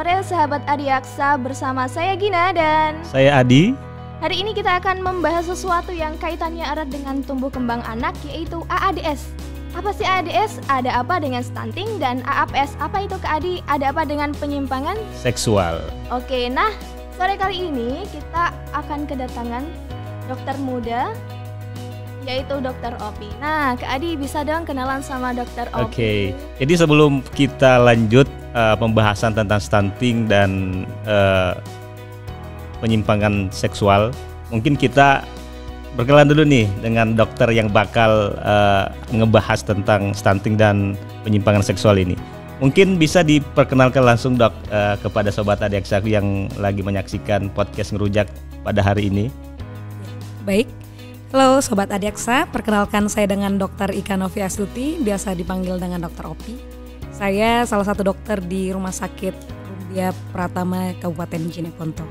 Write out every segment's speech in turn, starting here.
sore sahabat Adiaksa, bersama saya Gina dan saya Adi. Hari ini kita akan membahas sesuatu yang kaitannya erat dengan tumbuh kembang anak, yaitu AADS. Apa sih AADS? Ada apa dengan stunting? Dan AAPS, apa itu Kak Adi? Ada apa dengan penyimpangan Seksual. Oke, nah sore kali ini kita akan kedatangan dokter muda, yaitu Dokter Opi. Nah, Kak Adi bisa dong kenalan sama Dokter Opi. Oke, jadi sebelum kita lanjut pembahasan tentang stunting dan penyimpangan seksual, mungkin kita berkenalan dulu nih dengan dokter yang bakal ngebahas tentang stunting dan penyimpangan seksual ini. Mungkin bisa diperkenalkan langsung dok kepada sobat Adiaksa yang lagi menyaksikan podcast Ngerujak pada hari ini. Baik. Halo Sobat Adiaksa, perkenalkan saya dengan Dr. Ika Novi Astuti, biasa dipanggil dengan Dr. Opi. Saya salah satu dokter di Rumah Sakit Rumbia Pratama Kabupaten Jeneponto.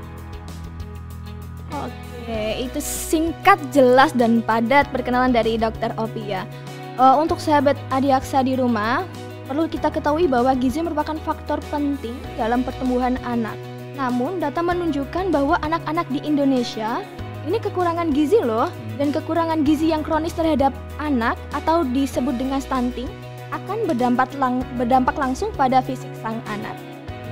Oke, itu singkat, jelas, dan padat perkenalan dari Dr. Opi ya. Untuk sahabat Adiaksa di rumah, perlu kita ketahui bahwa gizi merupakan faktor penting dalam pertumbuhan anak. Namun data menunjukkan bahwa anak-anak di Indonesia ini kekurangan gizi loh, dan kekurangan gizi yang kronis terhadap anak atau disebut dengan stunting akan berdampak langsung pada fisik sang anak.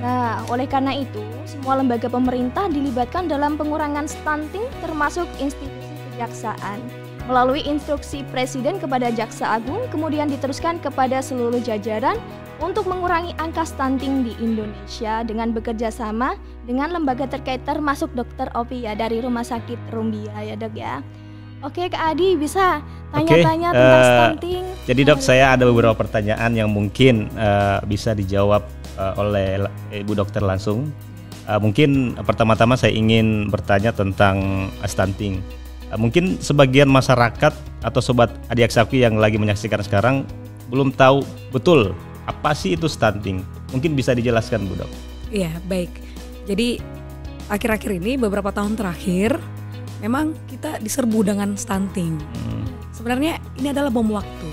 Nah, oleh karena itu, semua lembaga pemerintah dilibatkan dalam pengurangan stunting termasuk institusi kejaksaan. Melalui instruksi Presiden kepada Jaksa Agung, kemudian diteruskan kepada seluruh jajaran untuk mengurangi angka stunting di Indonesia dengan bekerja sama dengan lembaga terkait termasuk Dokter Opi ya dari Rumah Sakit Rumbia ya dok ya. Oke Kak Adi, bisa tanya-tanya tentang stunting? Jadi dok, saya ada beberapa pertanyaan yang mungkin bisa dijawab oleh Ibu Dokter langsung. Mungkin pertama-tama saya ingin bertanya tentang stunting. Mungkin sebagian masyarakat atau sobat Adiaksaku yang lagi menyaksikan sekarang belum tahu betul apa sih itu stunting. Mungkin bisa dijelaskan Bu Dok. Iya, baik. Jadi akhir-akhir ini beberapa tahun terakhir memang kita diserbu dengan stunting. Sebenarnya ini adalah bom waktu.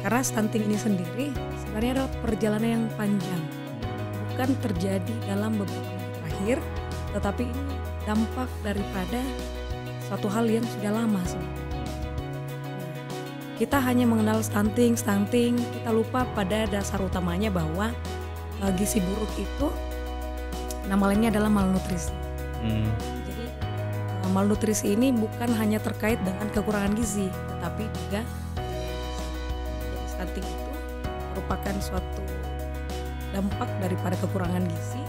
Karena stunting ini sendiri sebenarnya adalah perjalanan yang panjang. Bukan terjadi dalam beberapa tahun terakhir, tetapi ini dampak daripada suatu hal yang sudah lama sebenarnya. Kita hanya mengenal stunting, kita lupa pada dasar utamanya bahwa gizi buruk itu nama lainnya adalah malnutrisi. Jadi malnutrisi ini bukan hanya terkait dengan kekurangan gizi, tetapi juga jadi stunting itu merupakan suatu dampak daripada kekurangan gizi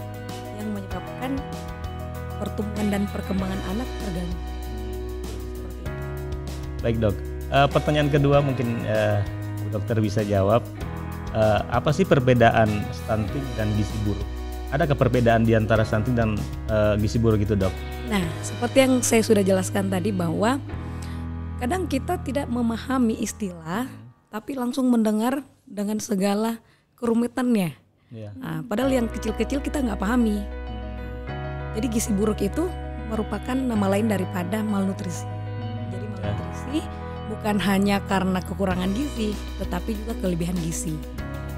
yang menyebabkan pertumbuhan dan perkembangan anak terganggu. Baik dok, pertanyaan kedua mungkin Bu Dokter bisa jawab. Apa sih perbedaan stunting dan gizi buruk? Adakah perbedaan di antara stunting dan gizi buruk itu dok? Nah, seperti yang saya sudah jelaskan tadi bahwa kadang kita tidak memahami istilah, tapi langsung mendengar dengan segala kerumitannya. Nah, padahal yang kecil-kecil kita nggak pahami. Jadi gizi buruk itu merupakan nama lain daripada malnutrisi. Jadi malnutrisi bukan hanya karena kekurangan gizi, tetapi juga kelebihan gizi.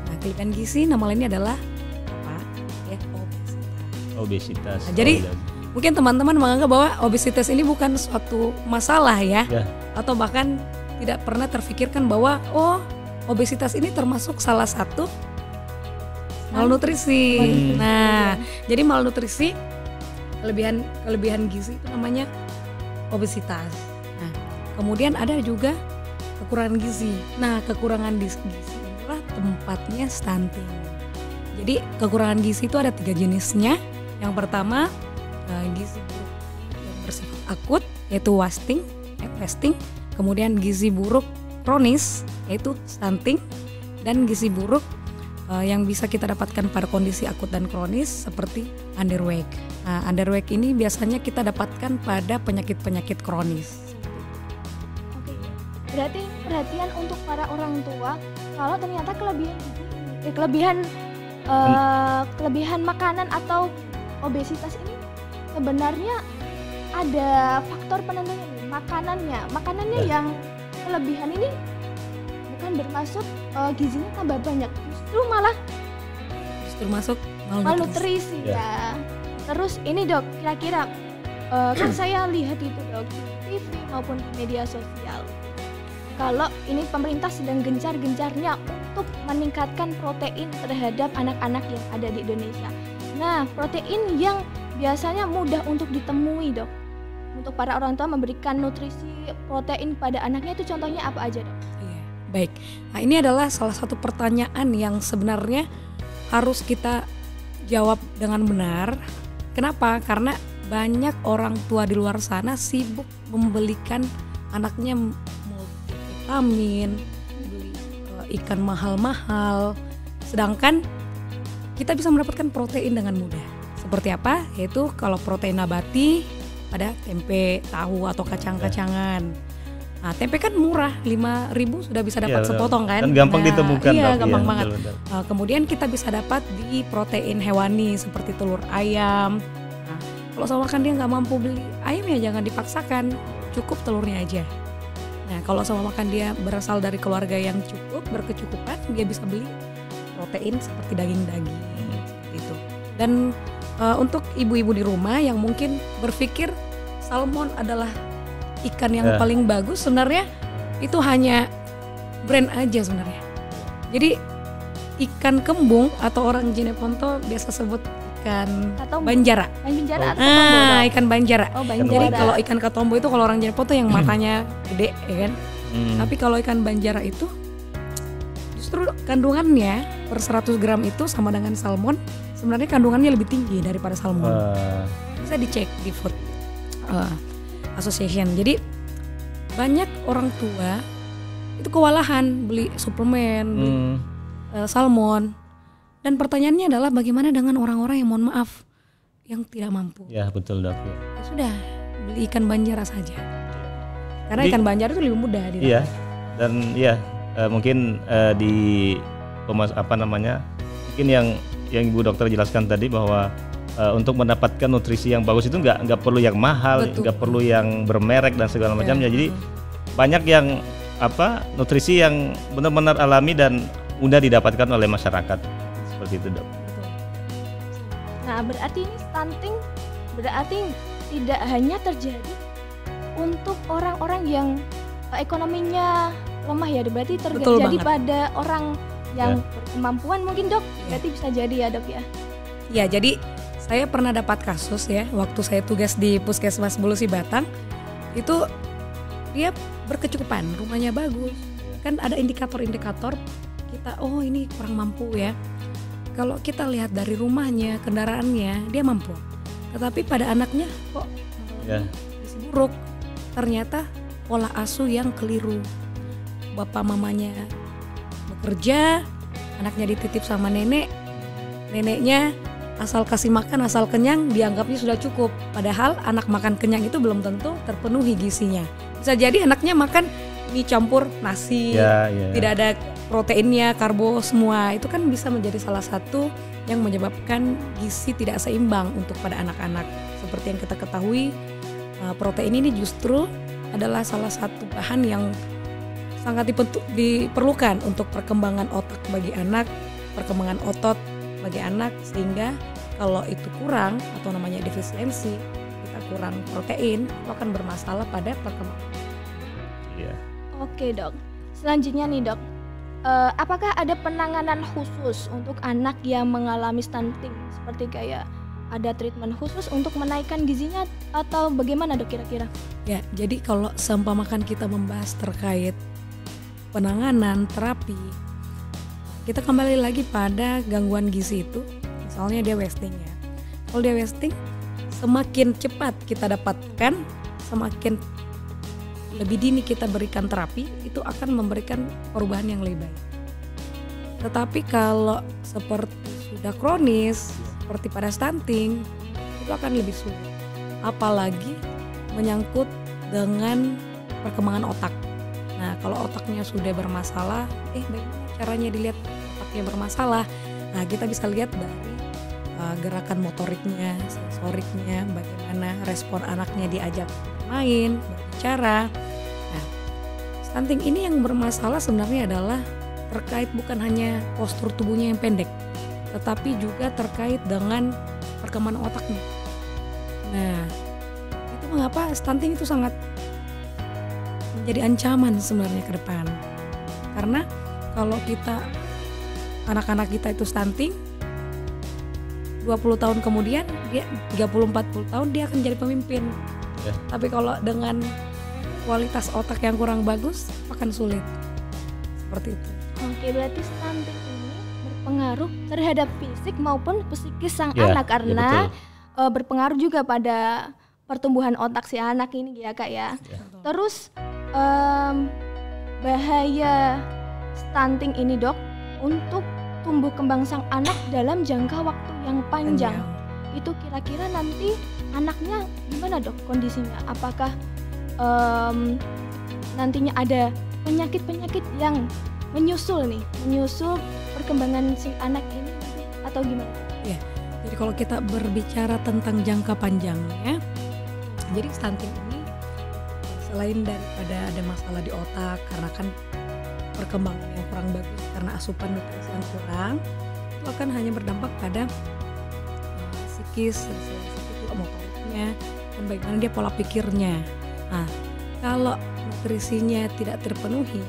Nah, kelebihan gizi nama lainnya adalah apa? Ya, Obesitas. Nah, jadi mungkin teman-teman menganggap bahwa obesitas ini bukan suatu masalah ya. Atau bahkan tidak pernah terfikirkan bahwa obesitas ini termasuk salah satu malnutrisi. Nah, jadi malnutrisi kelebihan gizi itu namanya obesitas. Nah, kemudian ada juga kekurangan gizi. Nah, kekurangan gizi inilah tempatnya stunting. Jadi kekurangan gizi itu ada 3 jenisnya. Yang pertama gizi buruk yang bersifat akut yaitu wasting, kemudian gizi buruk kronis yaitu stunting, dan gizi buruk yang bisa kita dapatkan pada kondisi akut dan kronis seperti underweight. Nah, underweight ini biasanya kita dapatkan pada penyakit-penyakit kronis. Oke, berarti perhatian untuk para orang tua kalau ternyata kelebihan makanan atau obesitas ini sebenarnya ada faktor penentunya nih, makanannya yang kelebihan ini bukan bermaksud gizinya tambah banyak, justru malnutrisi ya. Terus ini dok, kira-kira kan saya lihat itu dok di TV maupun di media sosial, kalau ini pemerintah sedang gencar-gencarnya untuk meningkatkan protein terhadap anak-anak yang ada di Indonesia. Nah, protein yang biasanya mudah untuk ditemui dok, untuk para orang tua memberikan nutrisi protein pada anaknya itu contohnya apa aja dok? Iya, baik. Nah, ini adalah salah satu pertanyaan yang sebenarnya harus kita jawab dengan benar. Kenapa? Karena banyak orang tua di luar sana sibuk membelikan anaknya multivitamin, beli ikan mahal-mahal, sedangkan kita bisa mendapatkan protein dengan mudah. Seperti apa? Yaitu kalau protein nabati pada tempe, tahu atau kacang-kacangan. Nah, tempe kan murah, 5.000 sudah bisa dapat sepotong kan? Dan gampang ditemukan. Iya, gampang banget. Betul. Kemudian kita bisa dapat di protein hewani seperti telur ayam. Nah, kalau sama makan dia nggak mampu beli ayam ya jangan dipaksakan, cukup telurnya aja. Nah, kalau sama makan dia berasal dari keluarga yang cukup, berkecukupan, dia bisa beli protein seperti daging-daging seperti itu. Dan untuk ibu-ibu di rumah yang mungkin berpikir salmon adalah ikan yang paling bagus, sebenarnya itu hanya brand aja sebenarnya. Jadi ikan kembung atau orang Jeneponto biasa sebut ikan banjara. Banjara atau ikan banjara. Oh, banjara. Jadi kalau ikan katombo itu kalau orang Jeneponto yang matanya gede ya kan. Tapi kalau ikan banjara itu justru kandungannya per 100 gram itu sama dengan salmon, sebenarnya kandungannya lebih tinggi daripada salmon. Bisa dicek di Food Association. Jadi banyak orang tua itu kewalahan beli suplemen, beli salmon. Dan pertanyaannya adalah bagaimana dengan orang-orang yang mohon maaf yang tidak mampu? Ya betul dok. Ya sudah, beli ikan banjara saja. Karena ikan banjara itu lebih mudah. Iya. Dan ya mungkin mungkin yang Ibu Dokter jelaskan tadi bahwa untuk mendapatkan nutrisi yang bagus itu nggak perlu yang mahal, nggak perlu yang bermerek dan segala macamnya. Jadi banyak yang nutrisi yang benar-benar alami dan mudah didapatkan oleh masyarakat seperti itu dok. Nah berarti ini stunting berarti tidak hanya terjadi untuk orang-orang yang ekonominya lemah ya, berarti terjadi pada orang yang berkemampuan mungkin dok, berarti bisa jadi ya dok ya. Ya jadi saya pernah dapat kasus ya waktu saya tugas di Puskesmas Bulusi Batang, itu dia berkecukupan, rumahnya bagus, kan ada indikator-indikator kita, oh ini kurang mampu ya. Kalau kita lihat dari rumahnya, kendaraannya, dia mampu, tetapi pada anaknya kok gizi buruk, ternyata pola asuh yang keliru. Bapak mamanya bekerja, anaknya dititip sama neneknya asal kasih makan, asal kenyang, dianggapnya sudah cukup. Padahal anak makan kenyang itu belum tentu terpenuhi gizinya. Bisa jadi anaknya makan mie campur nasi, tidak ada proteinnya, karbo semua. Itu kan bisa menjadi salah satu yang menyebabkan gizi tidak seimbang untuk pada anak-anak. Seperti yang kita ketahui, protein ini justru adalah salah satu bahan yang sangat diperlukan untuk perkembangan otak bagi anak, perkembangan otot bagi anak, sehingga kalau itu kurang atau namanya defisiensi, kita kurang protein, itu akan bermasalah pada perkembangan. Iya. Oke dok, selanjutnya nih dok, apakah ada penanganan khusus untuk anak yang mengalami stunting, seperti kayak ada treatment khusus untuk menaikkan gizinya atau bagaimana dok kira-kira? Ya, jadi kalau seumpamakan kita membahas terkait penanganan terapi, kita kembali lagi pada gangguan gizi itu, misalnya dia wasting ya. Kalau dia wasting, semakin cepat kita dapatkan, semakin lebih dini kita berikan terapi, itu akan memberikan perubahan yang lebih baik. Tetapi kalau seperti sudah kronis, seperti pada stunting, itu akan lebih sulit. Apalagi menyangkut dengan perkembangan otak. Nah, kalau otaknya sudah bermasalah, bagaimana caranya dilihat otaknya bermasalah? Nah, kita bisa lihat dari gerakan motoriknya, sensoriknya, bagaimana respon anaknya diajak main, berbicara. Nah, stunting ini yang bermasalah sebenarnya adalah terkait bukan hanya postur tubuhnya yang pendek, tetapi juga terkait dengan perkembangan otaknya. Nah, itu mengapa stunting itu sangat menjadi ancaman sebenarnya ke depan. Karena kalau anak-anak kita itu stunting, 20 tahun kemudian, dia 30-40 tahun dia akan jadi pemimpin. Ya. Tapi kalau dengan kualitas otak yang kurang bagus, akan sulit. Seperti itu. Oke, berarti stunting ini berpengaruh terhadap fisik maupun psikis sang Ya, anak ya karena betul. berpengaruh juga pada pertumbuhan otak si anak ini ya Kak ya. Ya. Terus bahaya stunting ini Dok untuk tumbuh kembang sang anak dalam jangka waktu yang panjang. Itu kira-kira nanti anaknya gimana Dok kondisinya? Apakah nantinya ada penyakit-penyakit yang menyusul perkembangan si anak ini atau gimana? Ya, jadi kalau kita berbicara tentang jangka panjangnya, jadi stunting ini selain daripada ada masalah di otak karena kan perkembangan yang kurang bagus karena asupan nutrisi yang kurang, itu akan hanya berdampak pada psikis, itu motoriknya, dan bagaimana dia pola pikirnya. Nah, kalau nutrisinya tidak terpenuhi,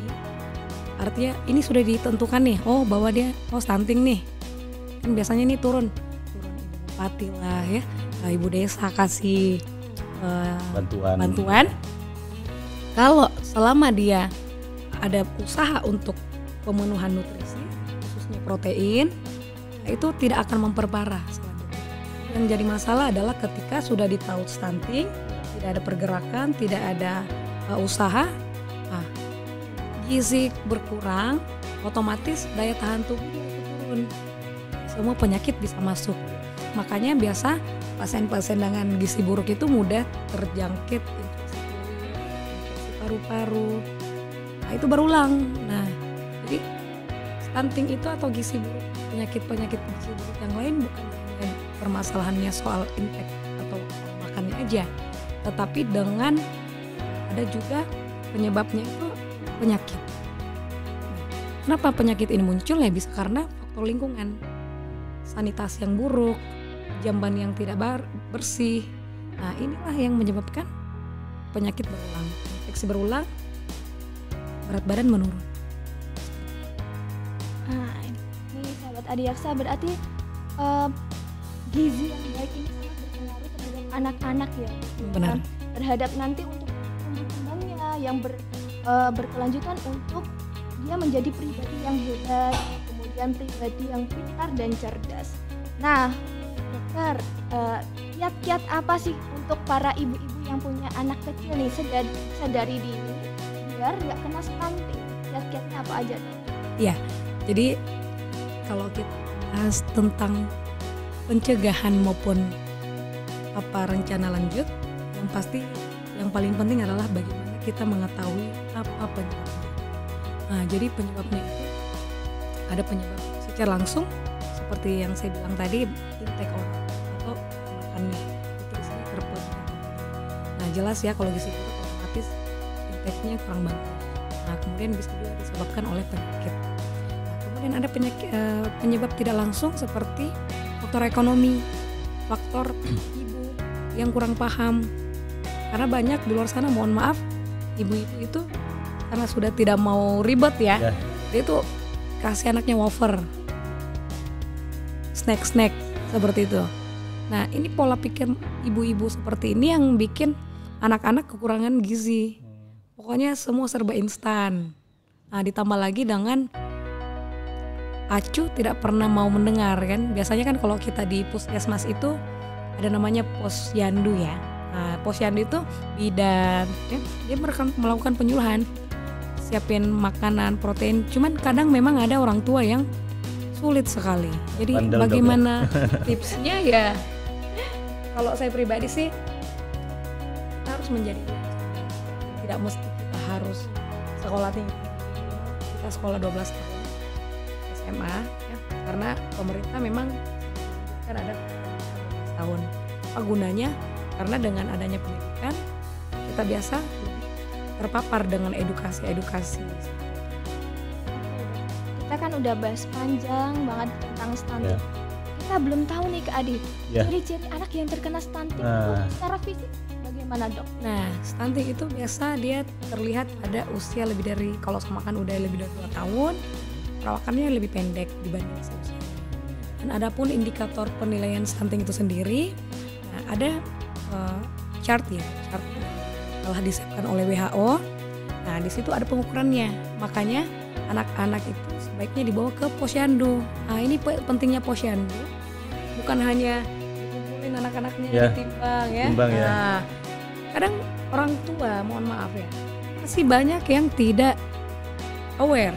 artinya ini sudah ditentukan nih, bahwa dia stunting nih. Kan biasanya ini turun ibu bupati lah ya, ibu desa kasih bantuan. Kalau selama dia ada usaha untuk pemenuhan nutrisi, khususnya protein, itu tidak akan memperparah selanjutnya. Yang jadi masalah adalah ketika sudah ditaut stunting, tidak ada pergerakan, tidak ada usaha, gizi berkurang, otomatis daya tahan tubuh turun. Semua penyakit bisa masuk. Makanya biasa pasien-pasien dengan gizi buruk itu mudah terjangkit infeksi kulit, infeksi paru-paru. Nah, itu berulang. Nah, jadi stunting itu atau gizi buruk, penyakit-penyakit gizi buruk yang lain bukan hanya permasalahannya soal intake atau makannya aja, tetapi dengan ada juga penyebabnya itu penyakit. Kenapa penyakit ini muncul? Ya bisa karena faktor lingkungan, sanitasi yang buruk, jamban yang tidak bersih. Nah, inilah yang menyebabkan penyakit berulang, infeksi berulang, berat badan menurun. Nah, ini sahabat Adiaksa berarti gizi yang baik ini sangat berpengaruh terhadap anak-anak ya. Benar. Terhadap nanti untuk tumbuh kembangnya yang berkelanjutan untuk dia menjadi pribadi yang hebat, kemudian pribadi yang pintar dan cerdas. Nah, dokter, kiat-kiat apa sih untuk para ibu-ibu yang punya anak kecil nih sadari dini biar nggak kena stunting? Kiat-kiatnya apa aja? Iya, jadi kalau kita bahas tentang pencegahan maupun rencana lanjut, yang pasti yang paling penting adalah bagaimana kita mengetahui apa penyebabnya. Nah, jadi penyebabnya itu ada penyebab secara langsung seperti yang saya bilang tadi, intake orang atau makannya nutrisinya terpenuhi. Nah, jelas ya kalau gizi buruk otomatis intake-nya kurang bagus. Nah, kemudian bisa juga disebabkan oleh penyakit. Nah, kemudian ada penyebab tidak langsung seperti faktor ekonomi, faktor ibu yang kurang paham. Karena banyak di luar sana, mohon maaf, ibu-ibu itu karena sudah tidak mau ribet ya. Dia tuh kasih anaknya wafer, snack seperti itu. Nah, ini pola pikir ibu-ibu seperti ini yang bikin anak-anak kekurangan gizi. Pokoknya semua serba instan. Nah, ditambah lagi dengan acuh tidak pernah mau mendengar kan. Biasanya kan kalau kita di puskesmas itu ada namanya posyandu ya. Nah, posyandu itu bidan, ya, dia melakukan penyuluhan, siapin makanan, protein. Cuman kadang memang ada orang tua yang sulit sekali. Jadi bandel bagaimana tipsnya ya? Kalau saya pribadi sih harus menjadi, tidak mesti kita harus sekolah tinggi. Kita sekolah 12 tahun SMA ya, karena pemerintah memang kan ada 12 tahun. Apa gunanya? Karena dengan adanya pendidikan kita biasa lebih terpapar dengan edukasi. Kita kita kan udah bahas panjang banget tentang stunting. Kita belum tahu nih Kak Adi, ciri-ciri anak yang terkena stunting itu secara fisik bagaimana dok? Nah, stunting itu biasa dia terlihat pada usia lebih dari, kalau semakan udah lebih dari 2 tahun, perawakannya lebih pendek dibanding seusia. Dan adapun indikator penilaian stunting itu sendiri, nah, ada chart yang telah disiapkan oleh WHO. Nah, di situ ada pengukurannya. Makanya anak-anak itu sebaiknya dibawa ke posyandu. Nah, ini pentingnya posyandu. Bukan hanya dikumpulin anak-anaknya ditimbang ya. Nah, kadang orang tua, mohon maaf ya, masih banyak yang tidak aware,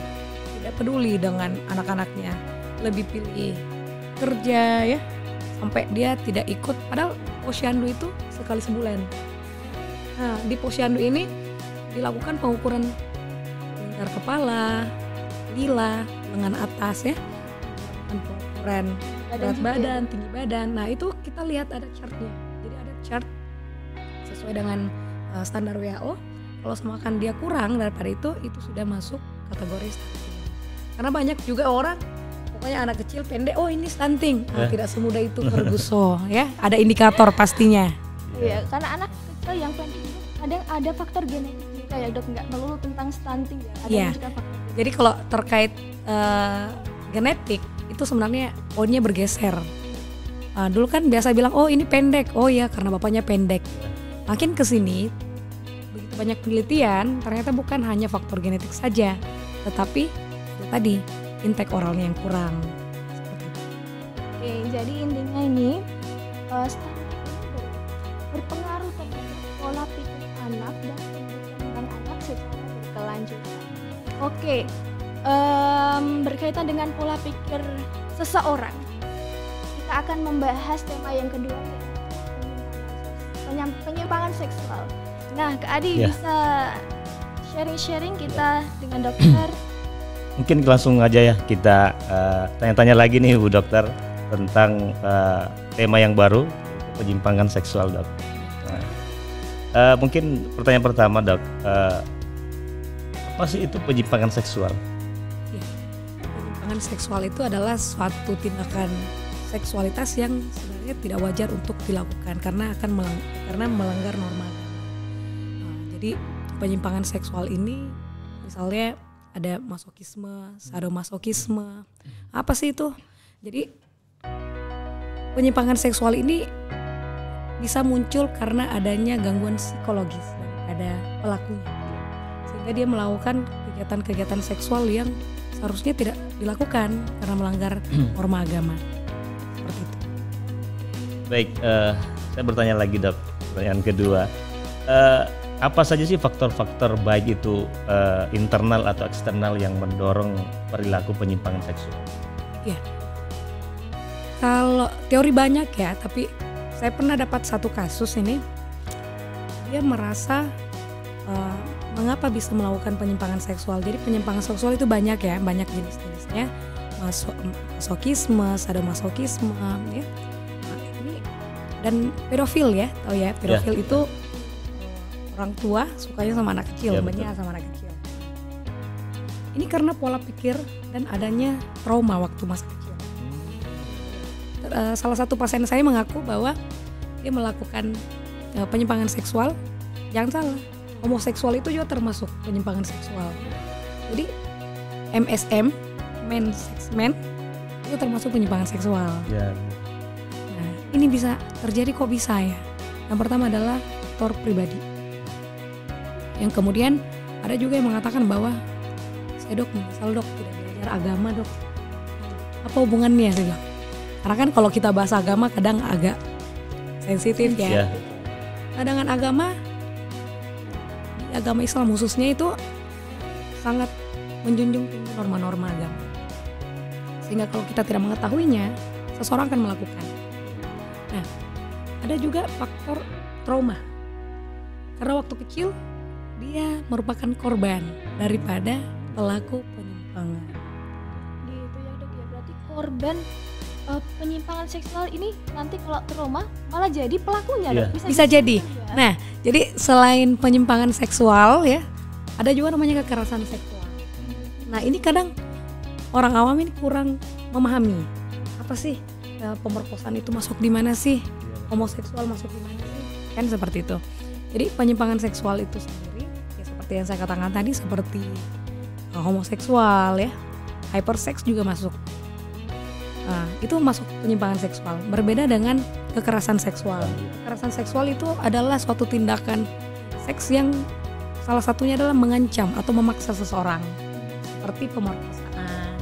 tidak peduli dengan anak-anaknya. Lebih pilih kerja ya, sampai dia tidak ikut. Padahal posyandu itu sekali sebulan. Nah, di posyandu ini dilakukan pengukuran lingkar kepala, lila, lengan atas ya, dan pengukuran berat badan, tinggi badan. Nah, itu kita lihat ada chartnya. Jadi ada chart sesuai dengan standar WHO. Kalau semakan dia kurang daripada itu sudah masuk kategori stunting. Karena banyak juga orang, pokoknya anak kecil pendek, oh ini stunting. Nah, tidak semudah itu Ferguson ya. Ada indikator pastinya. Iya, karena anak kecil yang pendek itu kadang ada faktor genetik juga ya dok, nggak melulu tentang stunting ya. Ada juga faktor genetik. Jadi kalau terkait genetik itu sebenarnya poinnya bergeser. Dulu kan biasa bilang oh ini pendek, oh ya karena bapaknya pendek. Makin kesini begitu banyak penelitian, ternyata bukan hanya faktor genetik saja, tetapi tadi intake oralnya yang kurang. Oke, jadi intinya ini stunting berpengaruh terhadap pola pikir anak dan perkembangan anak secara berkelanjutan. Oke, berkaitan dengan pola pikir seseorang, kita akan membahas tema yang kedua, penyimpangan seksual. Nah, Kak Adi bisa sharing-sharing kita dengan dokter. Mungkin langsung aja ya kita tanya-tanya lagi nih Bu Dokter tentang tema yang baru, penyimpangan seksual dok. Mungkin pertanyaan pertama dok, apa sih itu penyimpangan seksual? Ya, penyimpangan seksual itu adalah suatu tindakan seksualitas yang sebenarnya tidak wajar untuk dilakukan karena akan melanggar norma. Jadi penyimpangan seksual ini misalnya ada masokisme, sadomasokisme. Apa sih itu? Jadi penyimpangan seksual ini bisa muncul karena adanya gangguan psikologis daripada pelakunya, sehingga dia melakukan kegiatan-kegiatan seksual yang seharusnya tidak dilakukan karena melanggar norma agama. Seperti itu. Baik, saya bertanya lagi dok, pertanyaan kedua. Apa saja sih faktor-faktor baik itu internal atau eksternal yang mendorong perilaku penyimpangan seksual? Ya, kalau teori banyak ya, tapi saya pernah dapat satu kasus ini. Dia merasa mengapa bisa melakukan penyimpangan seksual. Jadi penyimpangan seksual itu banyak ya, banyak jenis-jenisnya. Masokisme, sadomasokisme, ya. Nah, ini dan pedofil ya, tahu ya, pedofil itu orang tua sukanya sama anak kecil, mainnya sama anak kecil. Ini karena pola pikir dan adanya trauma waktu masa kecil. Salah satu pasien saya mengaku bahwa dia melakukan penyimpangan seksual. Jangan salah, homoseksual itu juga termasuk penyimpangan seksual. Jadi MSM, men sex man, itu termasuk penyimpangan seksual. Nah, ini bisa terjadi, kok bisa ya? Yang pertama adalah faktor pribadi. Yang kemudian ada juga yang mengatakan bahwa saya dok menyesal dok tidak belajar agama dok. Apa hubungannya sih dok? Karena kan kalau kita bahas agama kadang agak sensitif ya. Nah, dengan agama, di agama Islam khususnya itu sangat menjunjung tinggi norma-norma agama. Sehingga kalau kita tidak mengetahuinya, seseorang akan melakukan. Nah, ada juga faktor trauma. Karena waktu kecil dia merupakan korban daripada pelaku penyimpangan. Gitu ya dok ya, berarti korban penyimpangan seksual ini nanti kalau trauma malah jadi pelakunya dok? Bisa jadi. Ya? Nah, jadi selain penyimpangan seksual ya, ada juga namanya kekerasan seksual. Nah, ini kadang orang awam ini kurang memahami apa sih pemerkosaan itu masuk di mana sih, homoseksual masuk di mana sih, kan seperti itu. Jadi penyimpangan seksual itu sendiri ya seperti yang saya katakan tadi, seperti homoseksual ya, hypersex juga masuk. Nah, itu masuk penyimpangan seksual. Berbeda dengan kekerasan seksual. Kekerasan seksual itu adalah suatu tindakan seks yang salah satunya adalah mengancam atau memaksa seseorang, seperti pemerkosaan,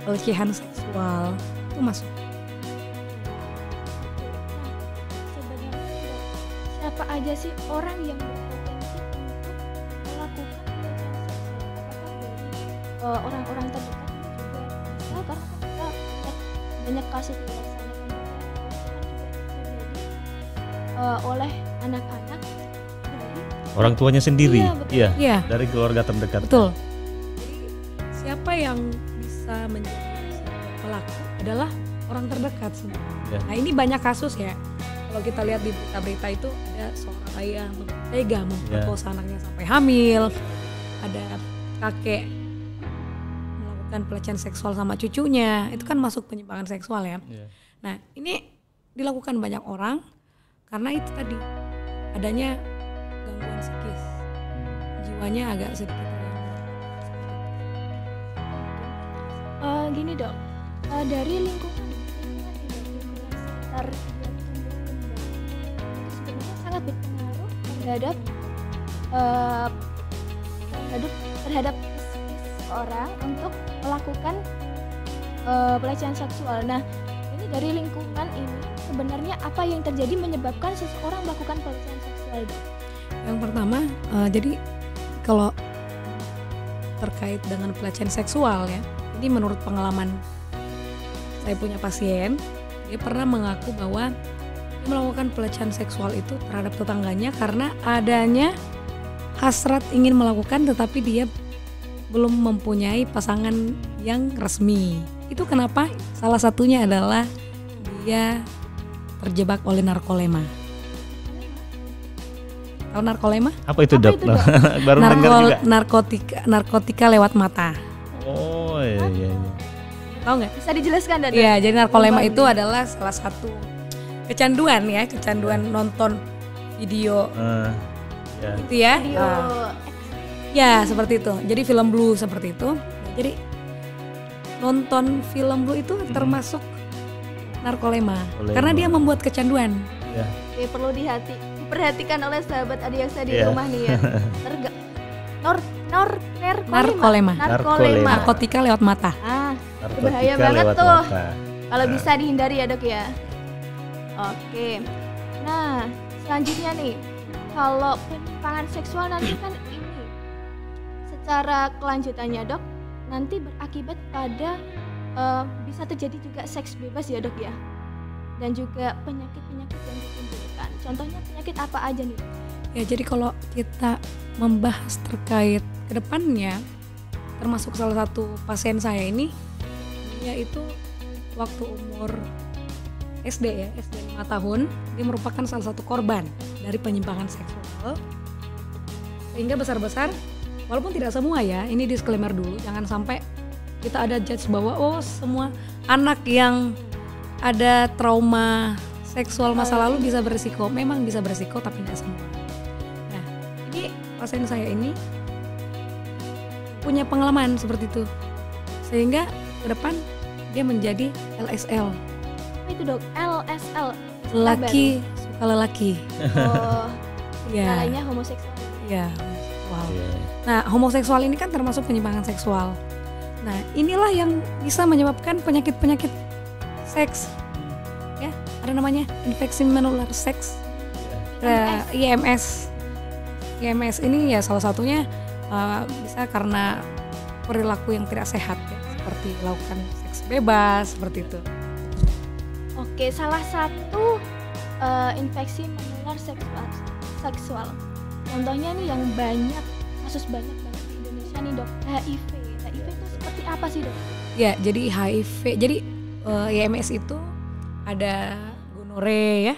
pelecehan seksual, itu masuk. Sebenarnya siapa aja sih orang yang berpotensi untuk melakukan pelecehan seksual? Apakah dari orang-orang terdekat juga bisa? Karena kan kita lihat banyak kasus di luar sana kan juga pelecehan juga terjadi oleh anak-anak dari Orang tuanya sendiri. Iya, betul. Iya, Dari keluarga terdekat. betul. Jadi siapa yang bisa menjadi pelaku adalah orang terdekat sebenarnya. Ya. Nah ini banyak kasus ya. Kalau kita lihat di berita-berita itu ada seorang ayah tega memperkosa anaknya sampai hamil. Ada kakek melakukan pelecehan seksual sama cucunya. Itu kan masuk penyimpangan seksual ya. Ya. Nah ini dilakukan banyak orang karena itu tadi adanya gangguan psikis, jiwanya agak sedikit gini dok, dari lingkungan sekitar dia tumbuh kembang itu sebenarnya sangat berpengaruh terhadap terhadap psikis seseorang untuk melakukan pelecehan seksual. Nah, ini dari lingkungan ini sebenarnya apa yang terjadi menyebabkan seseorang melakukan pelecehan seksual, dok? Yang pertama, jadi kalau terkait dengan pelecehan seksual ya, ini menurut pengalaman saya punya pasien, dia pernah mengaku bahwa dia melakukan pelecehan seksual itu terhadap tetangganya karena adanya hasrat ingin melakukan tetapi dia belum mempunyai pasangan yang resmi. Itu kenapa? Salah satunya adalah dia terjebak oleh narkolema. Tahu narkolema? Apa itu, Apa dok? itu, Dok? Baru dengar juga. Narkotika lewat mata. Oh iya. Tahu nggak? Bisa dijelaskan, dok? Iya, jadi narkolema Baru itu nih. adalah salah satu kecanduan nonton video Ya. itu ya. Video Ya, seperti itu. Jadi film blue seperti itu. Nah, jadi nonton film blue itu termasuk narkolema karena dia membuat kecanduan. Ya. Oke, perlu diperhatikan oleh sahabat Adiaksa di Iya. rumah nih ya. Narkolema. Narkolema. Narkotika lewat mata. Narkotika Berbahaya banget lewat tuh. mata. Kalau bisa dihindari ya, dok ya. Oke. Nah, selanjutnya nih, kalau penyimpangan seksual nanti kan ini secara kelanjutannya, dok, nanti berakibat pada bisa terjadi juga seks bebas ya, dok ya. Dan juga penyakit-penyakit yang ditimbulkan. Contohnya penyakit apa aja nih, dok? Ya, jadi kalau kita membahas terkait kedepannya, termasuk salah satu pasien saya ini, dia itu waktu umur SD 5 tahun, dia merupakan salah satu korban dari penyimpangan seksual. Sehingga besar-besar, walaupun tidak semua ya, ini disclaimer dulu, jangan sampai kita ada judge bahwa oh semua anak yang ada trauma seksual masa lalu bisa berisiko. Memang bisa berisiko tapi tidak semua. Nah, ini pasien saya ini punya pengalaman seperti itu. Sehingga ke depan dia menjadi LSL. Apa itu, dok? LSL. Lelaki suka lelaki. Oh, Ya, lainnya homoseksual. ya, homoseksual. Iya. Nah, homoseksual ini kan termasuk penyimpangan seksual. Nah, inilah yang bisa menyebabkan penyakit-penyakit seks. Ya, ada namanya infeksi menular seks. IMS. IMS ini ya salah satunya bisa karena perilaku yang tidak sehat ya, seperti melakukan seks bebas seperti itu. Oke, salah satu infeksi menular seksual. Contohnya nih yang kasus banyak banget di Indonesia nih, dok, HIV. HIV itu seperti apa sih, dok? Ya, jadi HIV. Jadi IMS itu ada gonore ya,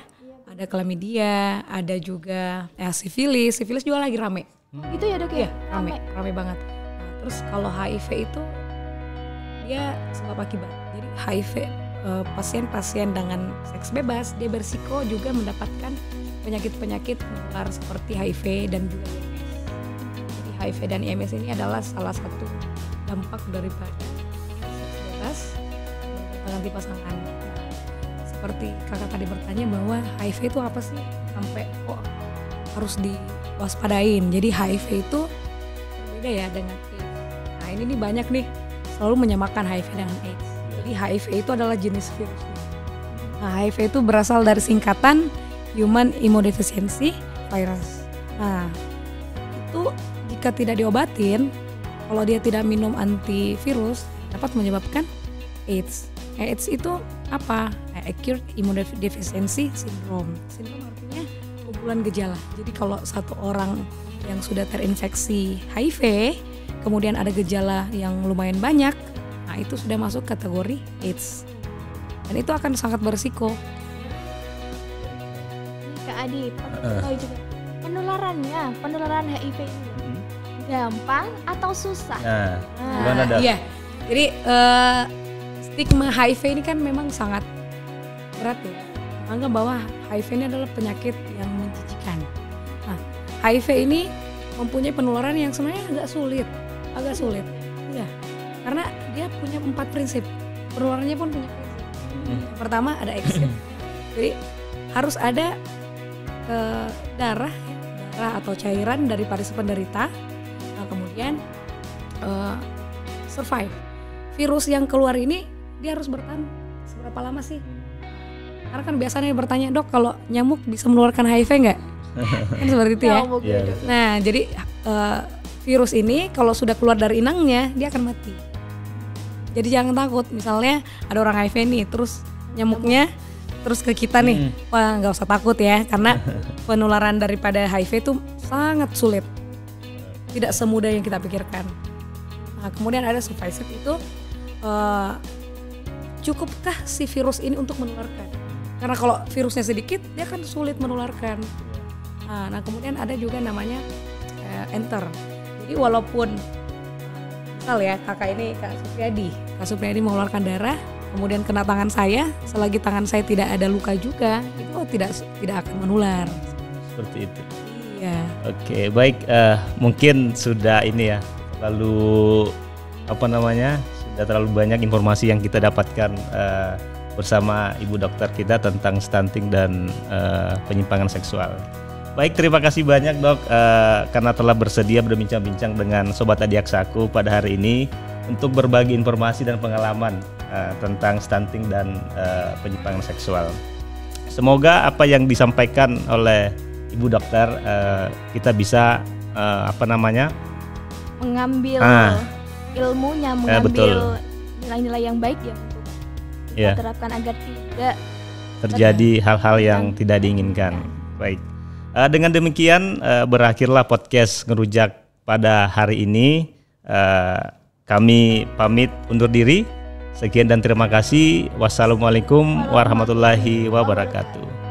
ada chlamydia, ada juga sifilis. Sifilis juga lagi rame. Gitu ya, dok ya? Iya, rame banget. Nah, terus kalau HIV itu dia sebab akibat. Jadi HIV pasien-pasien dengan seks bebas dia berisiko juga mendapatkan penyakit-penyakit menular seperti HIV dan juga IMS. Jadi HIV dan IMS ini adalah salah satu dampak daripada seks bebas mengganti pasangan. Seperti kakak tadi bertanya bahwa HIV itu apa sih sampai kok harus diwaspadain. Jadi HIV itu berbeda ya dengan AIDS. Nah ini nih banyak nih selalu menyamakan HIV dengan AIDS. Jadi HIV itu adalah jenis virus. Nah HIV itu berasal dari singkatan Human Immunodeficiency Virus. Nah itu jika tidak diobatin, kalau dia tidak minum antivirus dapat menyebabkan AIDS. AIDS itu apa? Acute Immunodeficiency Syndrome. Syndrome artinya kumpulan gejala. Jadi kalau satu orang yang sudah terinfeksi HIV, kemudian ada gejala yang lumayan banyak, nah itu sudah masuk kategori AIDS. Dan itu akan sangat berisiko. Kak Adi, tahu juga penularan HIV ini gampang atau susah? Nah, gimana Dok? Iya, jadi stigma HIV ini kan memang sangat berat ya. Anggap bahwa HIV ini adalah penyakit yang menjijikan. Nah, HIV ini mempunyai penularan yang sebenarnya agak sulit. Iya, karena dia punya 4 prinsip. Penularannya pun punya prinsip. Yang pertama ada exit. Jadi harus ada darah atau cairan daripada si penderita. Nah, kemudian survive. Virus yang keluar ini dia harus bertahan seberapa lama sih? Karena kan biasanya bertanya, dok kalau nyamuk bisa menularkan HIV nggak? Kan seperti itu ya. Nah jadi virus ini kalau sudah keluar dari inangnya dia akan mati. Jadi jangan takut, misalnya ada orang HIV nih terus nyamuknya terus ke kita nih, wah nggak usah takut ya, karena penularan daripada HIV itu sangat sulit, tidak semudah yang kita pikirkan. Nah kemudian ada survive itu cukupkah si virus ini untuk menularkan? Karena kalau virusnya sedikit, dia kan sulit menularkan. Nah kemudian ada juga namanya enter. Jadi walaupun misal ya kakak ini Kak Supriyadi mengeluarkan darah, kemudian kena tangan saya, selagi tangan saya tidak ada luka juga, itu tidak akan menular. Seperti itu. Iya. Oke, baik. Mungkin sudah ini ya, sudah terlalu banyak informasi yang kita dapatkan bersama Ibu Dokter kita tentang stunting dan penyimpangan seksual. Baik, terima kasih banyak Dok karena telah bersedia berbincang-bincang dengan Sobat Adiaksaku pada hari ini untuk berbagi informasi dan pengalaman tentang stunting dan penyimpangan seksual. Semoga apa yang disampaikan oleh Ibu Dokter kita bisa mengambil ilmunya, mengambil nilai-nilai yang baik ya untuk kita terapkan agar tidak terjadi hal-hal yang tidak diinginkan. Baik. Dengan demikian berakhirlah podcast Ngerujak pada hari ini. Kami pamit undur diri. Sekian dan terima kasih. Wassalamualaikum warahmatullahi wabarakatuh.